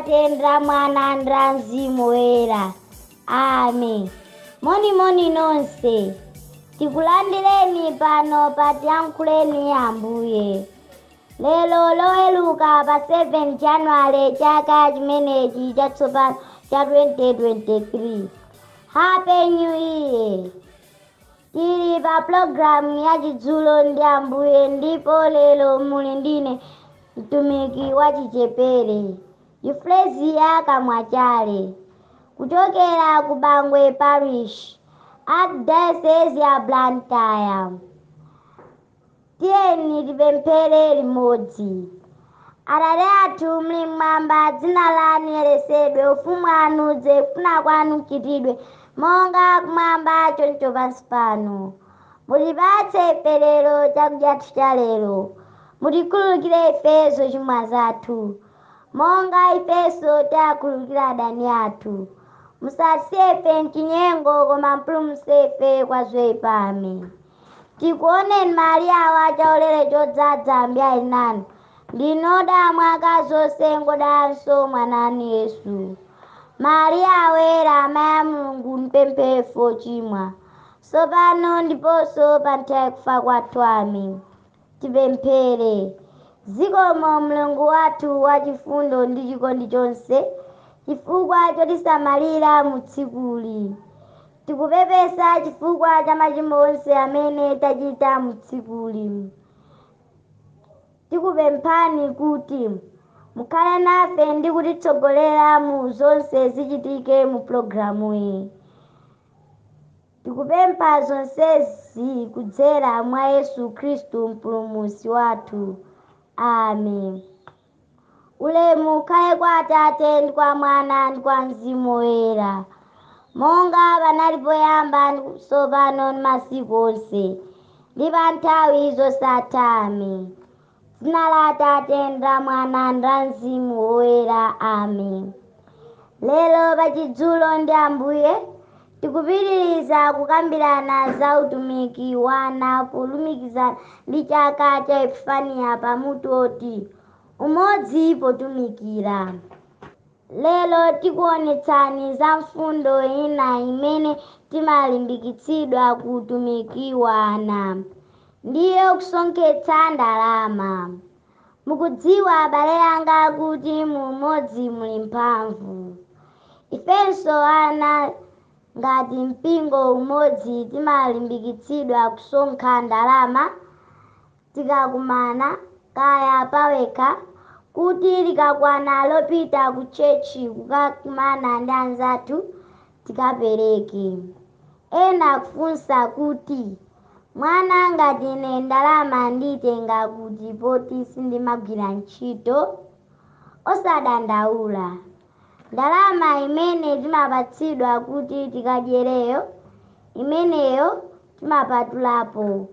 Atate ndra Mwana ndra Mzimu Woyera. Amen. Moni nonse. Tikulandireni pano pa Tiyankhuleni Ambuye. Lero loweruka pa 7 January chaka chimenechi chatsopano cha 2023. Happy New Year. Tili pa programu ya chidzulo ndi Ambuye ndipo lero muli ndine mtumiki wa chichepere Euphrasia Kamwachale kuchokera ku Bangwe Parish, Archdiocese ya Blantyre. Tiyeni tipemphere limodzi. Atate athu muli mmwamba, dzina lanu liyeretsedwe, ufumu wanu udze, kufuna kwanu kuchitidwe monga kumwamba choncho pansi pano. Mutipatse ife lero chakudya chathu cha lero. Mutikhululukire ife zochimwa zathu monga ifenso takhululukira adani athu. Musatisiye ife m'chinyengo koma mupulumutse ife kwa zoyipa. Amen. Tikuoneni Mariya wachisomo chodzaza Ambuye ali nanu. Ndinu odala mwa akazi onse ndipo ngodalanso mwana wanu Yesu. Mariya woyera, amayi a Mulungu, mutipempherere ife ochimwa tsopano ndiponso pa nthawi ya kufa kwathu. Amen. Tipemphere. Zikomo Mulungu wathu wachifundo ndi chikondi chonse chifukwa chotisamalira mu tsikuli. Tikupepesa chifukwa cha machimo onse amene tachita mu tsikuli. Tikupemphani kuti mukhale nafe ndi kutitsogolera mu zonse zichitike mu programu iyi. Tikupempha zonsezi kudzera mwa Yesu Khristu mpulumutsi wathu. Amen. Ulemu ukhale kwa Atate ndi kwa Mwana ndi kwa Mzimu Woyera, monga panali poyamba ndi tsopano ndi masiku onse ndi pa nthawi zosatha. Amen. Dzina la Atate ndra Mwana ndra Mzimu Woyera. Amen. Lero pa chidzulo ndi Ambuye tikupitiriza kukambirana za utumiki wa ana polumikizana ndi chaka cha Epifaniya pamutu oti umodzi potumikira. Lero tikuonetsani za mfundo ina imene timalimbikitsidwa ku utumiki wa ana, ndiyo kusonkhetsa ndalama. Mukudziwa abale anga kuti mu umodzi muli mphamvu. Ifenso ana ngati mpingo umodzi timalimbikitsidwa kusonkha ndalama tikakumana kaya pawekha, kuti likakwana lopita ku chechi kukakumana ndi anzathu tikapereke. Ena kufunsa kuti mwana ngati ine ndalama nditenga kuti poti sindimagwira ntchito. Osadandaula, ndalama imene timapatsidwa kuti tikadyereyo, imeneyo timapatulapo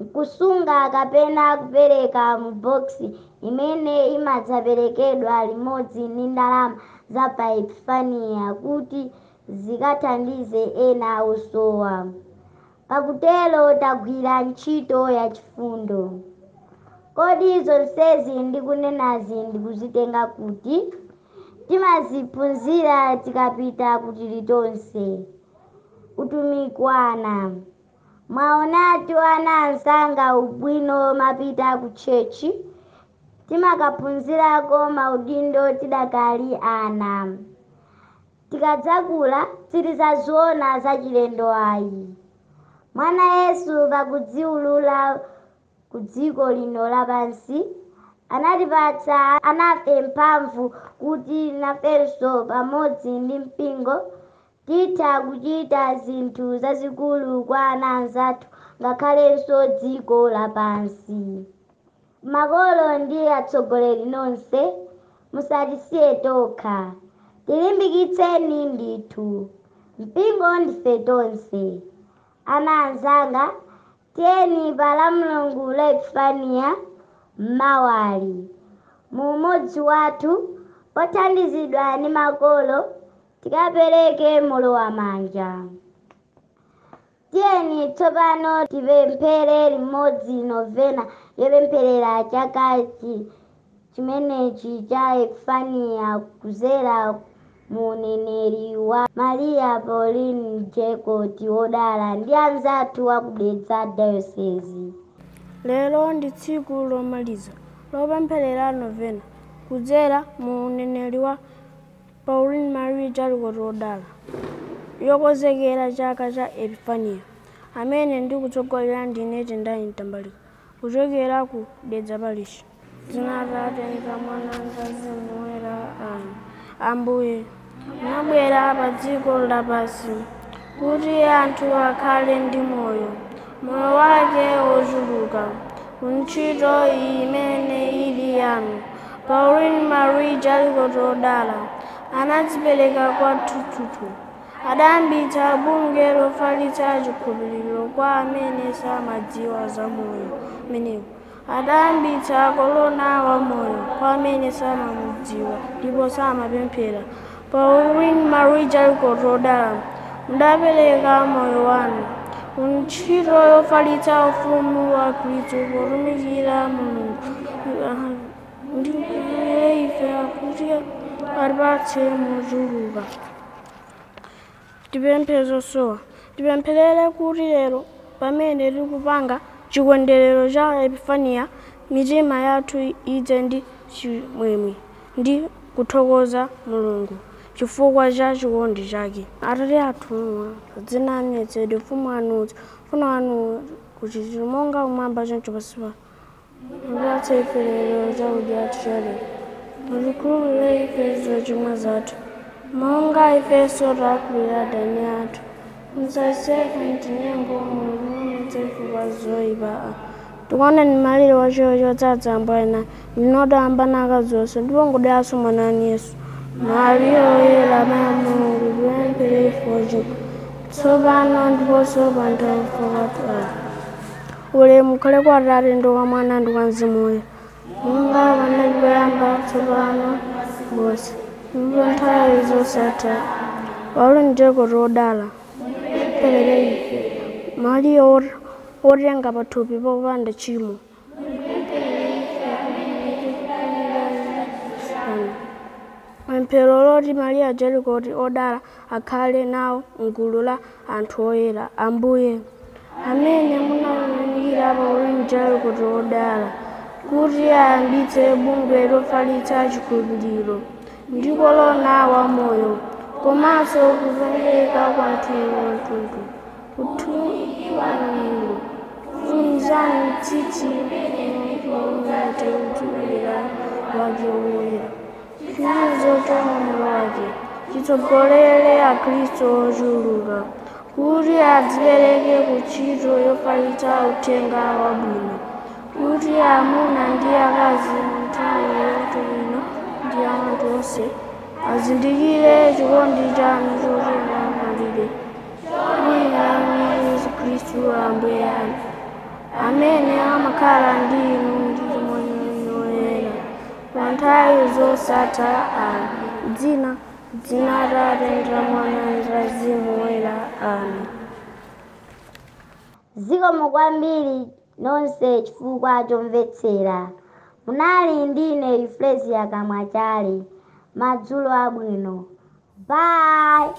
nkusunga kapena kupereka mu boksi imene imadzaperekedwa limodzi ndi ndalama za pa Epifaniya kuti zikathandize ena osowa. Pakutero tagwira ntchito ya chifundo. Kodi zonsezi ndikunenazi ndikuzitenga kuti? Timaziphunzira tikapita kuchilichonse. Utumiki wa ana. Mwaonatu ana anzanga ubwino mapita ku chechi, timakaphunzirako maudindo tidakali ana. Tikadzakula sitizaziona za chilendo ayi. Mwana Yesu pakudziulula ku dziko lino lapansi anatipatsa anafe mphamvu kuti nafenso pamodzi ndi mpingo titha kuchita zinthu zazikulu kwa ana anzathu ngakhalenso dziko lapansi. Makolo ndi atsogoleri nonse, musatisiye tokha. Tilimbikitseni ndithu. Mpingo ndife tonse. Ana anzanga, tiyeni pa la Mulungu la Epifaniya m'mawali. Mu umodzi wathu othandizidwa ndi makolo tikapereke mowolowamanja. Tiyeni tsopano tipemphere limodzi novena yopempherera chakachi chimenechi cha Epifaniya kudzera mu uneneri wa Maria Pauline Jackson wodala ndi anzathu wa kudedza dayosezi. Lero ndi tsiku lomaliza lopempherera novena kudzera mu uneneri wa Pauline Maria Jackson wodala yokonzekera chaka cha Epifaniya, amene ndikutsogolera ndine Tendai Mtambalika kuchokera ku Dedza Parish. Dzina la Atate ndi la Mwana ndi la Mzimu Woyera. Ambuye munabwera pa dziko lapansi kuti anthu akhale ndi moyo wake wochuluka. Ntchito iyi imene ili yanu Pauline Maria Jackson wodala anadzipereka kwathunthu, adayambitsa bungwe lofalitsa chikhulupiriro kwa amene samadziwa za moyo umenewu, adayambitsa kolona wa moyo kwa amene samamudziwa ndipo samapemphera. Pauline Maria Jackson wodala mudapereka moyo wanu ntchito yofalitsa ufumu wa Khristu potumikira Mulungu ndi ife kuti atipatse mochuluka. Tipemphe zosowa. Tipempherere kuti lero pamene tikupanga chikondwerero cha Epifaniya, mitima yathu idze ndi chimwemwe ndi kuthokoza Mulungu chifukwa cha chikondi chake. Atate athu, dzina lanu liyeretsedwe, ufumu wanu udze, kufuna kwanu kuchitidwe monga kumwamba choncho pansi pano. Mutipatse ife lero chakudya chathu cha lero. Mutikhululukire ife zochimwa zathu monga ifenso takhululukira adani athu. Musatisiye m'chinyengo, mutipulumutse kwa zoyipa. Tikuoneni Mariya wachisomo chodzaza Ambuye nanu, ndinu odala mwa akazi onse ndipo ngodalanso mwana wanu Yesu. Mariya woyera, amayi a Mulungu, mutipempherere ife ochimwa tsopano ndiponso pa nthawi ya kufa kwathu. Ulemu ukhale kwa Atate ndi kwa Mwana ndi kwa Mzimu Woyera, monga panali poyamba tsopano ndiponso nthawi zosatha. Pauline Jackson wodala mutipempherere ife. Mariya wotenga pathupi popanda tchimo, pemphero loti Maria Jackson wodala akhale nawo m'gulu la anthu oyera. Ambuye amene munalamulira Pauline Jackson wodala kuti ayambitse bungwe lofalitsa chikhulupiriro ndi kolona wa moyo komanso kupereka kwathunthu kuthunthu funzani tsitsi utulira wake woyera chizo cha moyo wake chitsogolere Akhristu ochuluka kuti adzipereke ku ntchito yofalitsa uthenga wabwino, kuti amuna ndi akazi nthawi yotulino ndi anthu onse azindikire chikondi chanu chochuluka malire. Yesu Khristu Ambuye anu, amene amakhala ndi inu ndi Mzimu Woyera pa nthawi zosatha. Dzina la Atate ndi la Mwana ndi la Mzimu Woyera. Amen. Zikomo kwambiri nonse chifukwa chomvetsera. Munali ndine Euphrasia Kamwachale. Madzulo abwino. Bye.